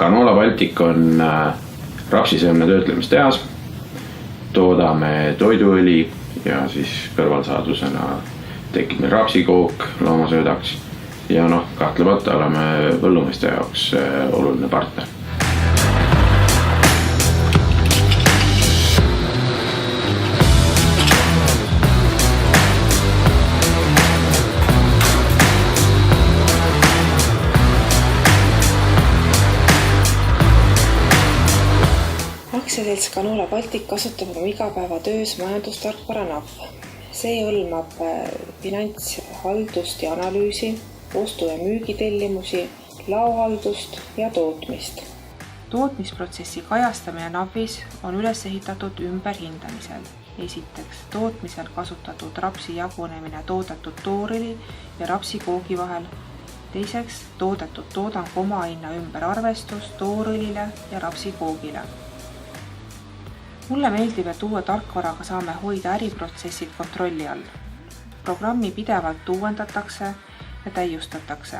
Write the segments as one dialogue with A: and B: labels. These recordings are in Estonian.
A: Canola Baltic on rapsiseemne töötlemistehas. Toodame toiduõli ja siis kõrvalsaadusena tekib meil rapsikook loomasöödaks. Ja kahtlemata oleme põllumeeste jaoks oluline partner.
B: Aktsiaselts Canola Baltic kasutab oma igapäevatöös majandustarkvara NAV. See hõlmab finantshaldust ja analüüsi, ostu- ja müügitellimusi, laohaldust ja tootmist. Tootmisprotsessi kajastamine NAV-is on üles ehitatud ümberhindamisel. Esiteks, tootmisel kasutatud rapsi jagunemine toodetud toorõli ja rapsikoogi vahel. Teiseks, toodetud toodang omahinna ümberarvestus toorõlile ja rapsikoogile. Mulle meeldib, et uue tarkvaraga saame hoida äriprotsessid kontrolli all. Programmi pidevalt uuendatakse ja täiustatakse.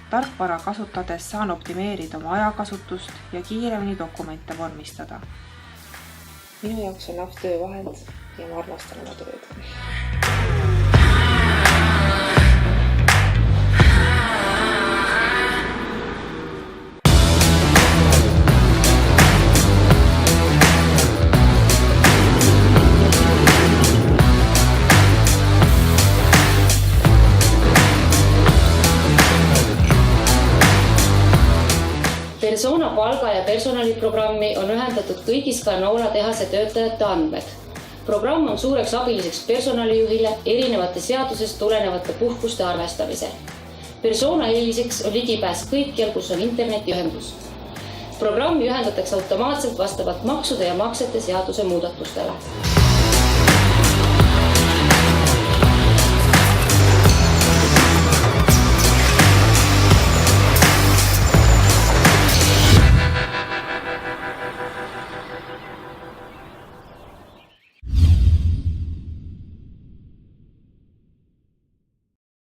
B: Tarkvara kasutades saan optimeerida oma ajakasutust ja kiiremini dokumente vormistada. Minu jaoks on NAV töövahend ja ma armastan oma tööd.
C: Persona palga- ja personaliprogrammi on ühendatud kõigis Canola tehase töötajate andmed. Programm on suureks abiliseks personalijuhile erinevate seadusest tulenevate puhkuste arvestamisel. Persona eeliseks on ligipääs kõikjal, kus on internetiühendus. Programmi ühendatakse automaatselt vastavalt maksude ja maksete seaduse muudatustele.